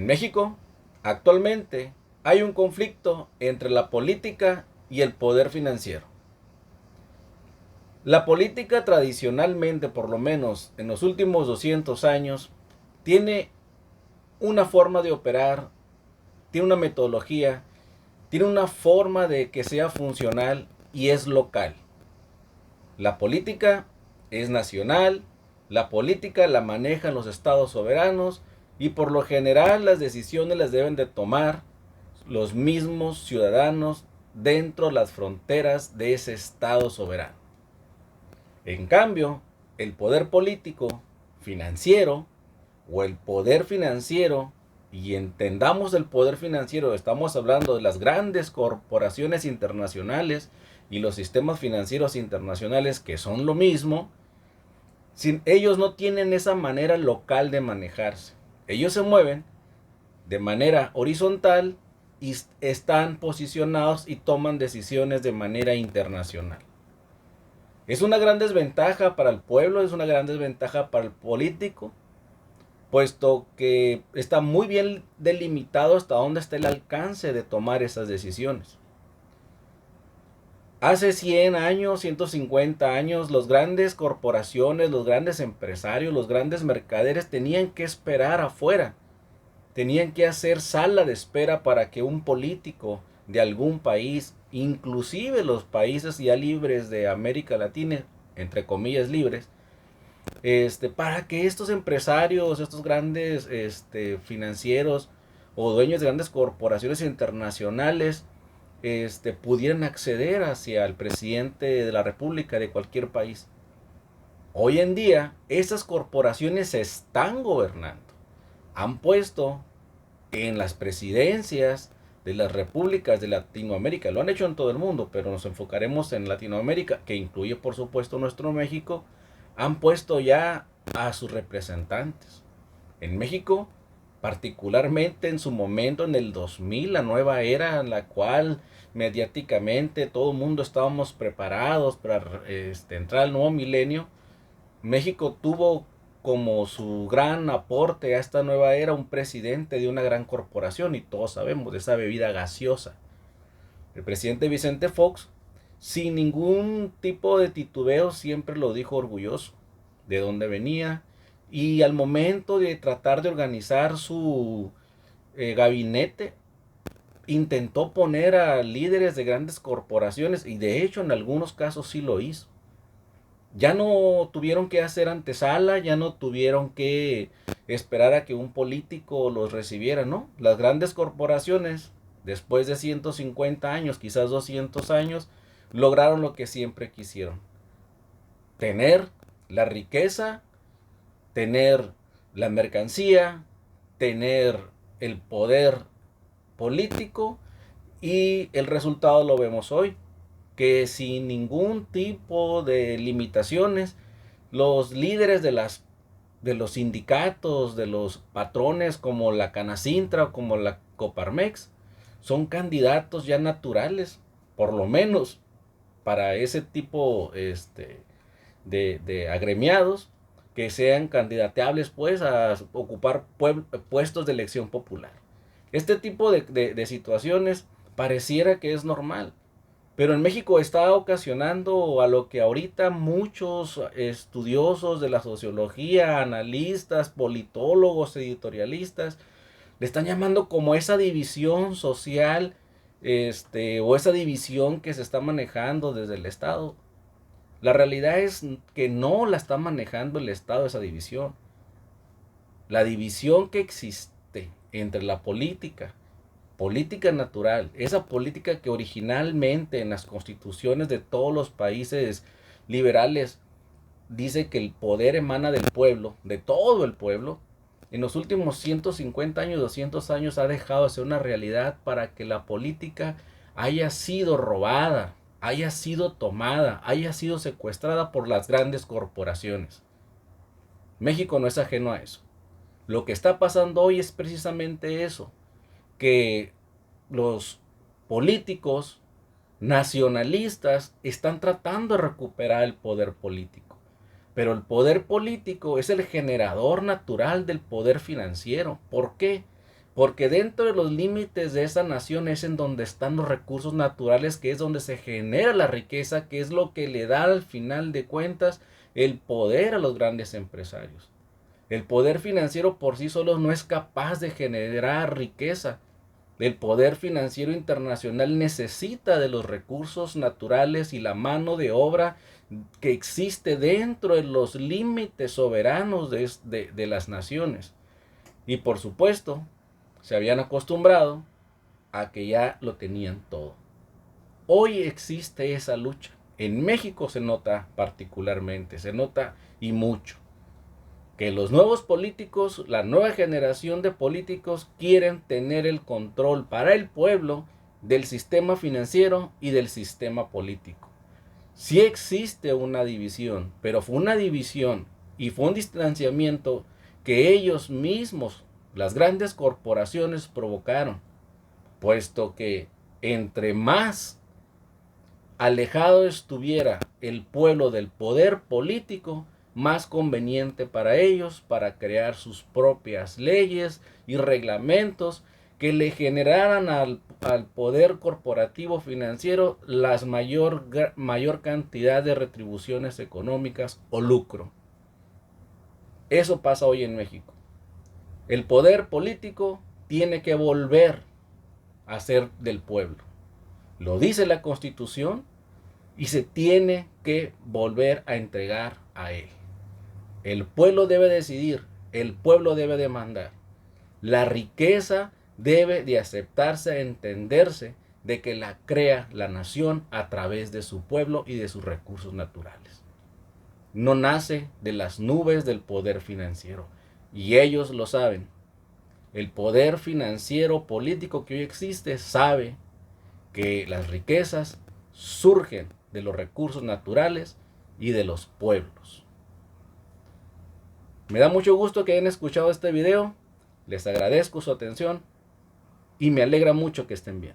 En México, actualmente, hay un conflicto entre la política y el poder financiero. La política tradicionalmente, por lo menos en los últimos 200 años, tiene una forma de operar, tiene una metodología, tiene una forma de que sea funcional y es local. La política es nacional, la política la manejan los estados soberanos y por lo general las decisiones las deben de tomar los mismos ciudadanos dentro de las fronteras de ese estado soberano. En cambio, el poder político, financiero, o el poder financiero, y entendamos el poder financiero, estamos hablando de las grandes corporaciones internacionales y los sistemas financieros internacionales que son lo mismo, sin, ellos no tienen esa manera local de manejarse. Ellos se mueven de manera horizontal y están posicionados y toman decisiones de manera internacional. Es una gran desventaja para el pueblo, es una gran desventaja para el político, puesto que está muy bien delimitado hasta dónde está el alcance de tomar esas decisiones. Hace 100 años, 150 años, las grandes corporaciones, los grandes empresarios, los grandes mercaderes tenían que esperar afuera. Tenían que hacer sala de espera para que un político de algún país, inclusive los países ya libres de América Latina, entre comillas libres, para que estos empresarios, estos grandes financieros o dueños de grandes corporaciones internacionales pudieran acceder hacia el presidente de la República de cualquier país. Hoy en día, esas corporaciones se están gobernando. Han puesto en las presidencias de las repúblicas de Latinoamérica, lo han hecho en todo el mundo, pero nos enfocaremos en Latinoamérica, que incluye por supuesto nuestro México, han puesto ya a sus representantes. En México, particularmente en su momento, en el 2000, la nueva era en la cual mediáticamente todo el mundo estábamos preparados para entrar al nuevo milenio, México tuvo como su gran aporte a esta nueva era un presidente de una gran corporación y todos sabemos de esa bebida gaseosa. El presidente Vicente Fox, sin ningún tipo de titubeo, siempre lo dijo orgulloso de dónde venía y al momento de tratar de organizar su gabinete, intentó poner a líderes de grandes corporaciones y de hecho en algunos casos sí lo hizo. Ya no tuvieron que hacer antesala, ya no tuvieron que esperar a que un político los recibiera, ¿no? Las grandes corporaciones, después de 150 años, quizás 200 años, lograron lo que siempre quisieron. Tener la riqueza, tener la mercancía, tener el poder político y el resultado lo vemos hoy, que sin ningún tipo de limitaciones los líderes de los sindicatos, de los patrones como la Canacintra o como la Coparmex, son candidatos ya naturales, por lo menos para ese tipo de agremiados que sean candidateables pues a ocupar puestos de elección popular. Este tipo de situaciones pareciera que es normal, pero en México está ocasionando a lo que ahorita muchos estudiosos de la sociología, analistas, politólogos, editorialistas, le están llamando como esa división social, o esa división que se está manejando desde el Estado. La realidad es que no la está manejando el Estado esa división. La división que existe entre la política natural, esa política que originalmente en las constituciones de todos los países liberales dice que el poder emana del pueblo, de todo el pueblo, en los últimos 150 años, 200 años ha dejado de ser una realidad para que la política haya sido robada, haya sido tomada, haya sido secuestrada por las grandes corporaciones. México no es ajeno a eso. Lo que está pasando hoy es precisamente eso, que los políticos nacionalistas están tratando de recuperar el poder político. Pero el poder político es el generador natural del poder financiero. ¿Por qué? Porque dentro de los límites de esa nación es en donde están los recursos naturales, que es donde se genera la riqueza, que es lo que le da al final de cuentas el poder a los grandes empresarios. El poder financiero por sí solo no es capaz de generar riqueza. El poder financiero internacional necesita de los recursos naturales y la mano de obra que existe dentro de los límites soberanos de las naciones. Y por supuesto, se habían acostumbrado a que ya lo tenían todo. Hoy existe esa lucha. En México se nota particularmente, se nota y mucho, que los nuevos políticos, la nueva generación de políticos quieren tener el control para el pueblo del sistema financiero y del sistema político. Sí existe una división, pero fue una división y fue un distanciamiento que ellos mismos, las grandes corporaciones, provocaron, puesto que entre más alejado estuviera el pueblo del poder político, más conveniente para ellos para crear sus propias leyes y reglamentos que le generaran al poder corporativo financiero la mayor cantidad de retribuciones económicas o lucro. Eso pasa hoy en México. El poder político tiene que volver a ser del pueblo. Lo dice la Constitución y se tiene que volver a entregar a él. El pueblo debe decidir, el pueblo debe demandar. La riqueza debe de aceptarse, entenderse de que la crea la nación a través de su pueblo y de sus recursos naturales. No nace de las nubes del poder financiero. Y ellos lo saben. El poder financiero político que hoy existe sabe que las riquezas surgen de los recursos naturales y de los pueblos. Me da mucho gusto que hayan escuchado este video. Les agradezco su atención y me alegra mucho que estén bien.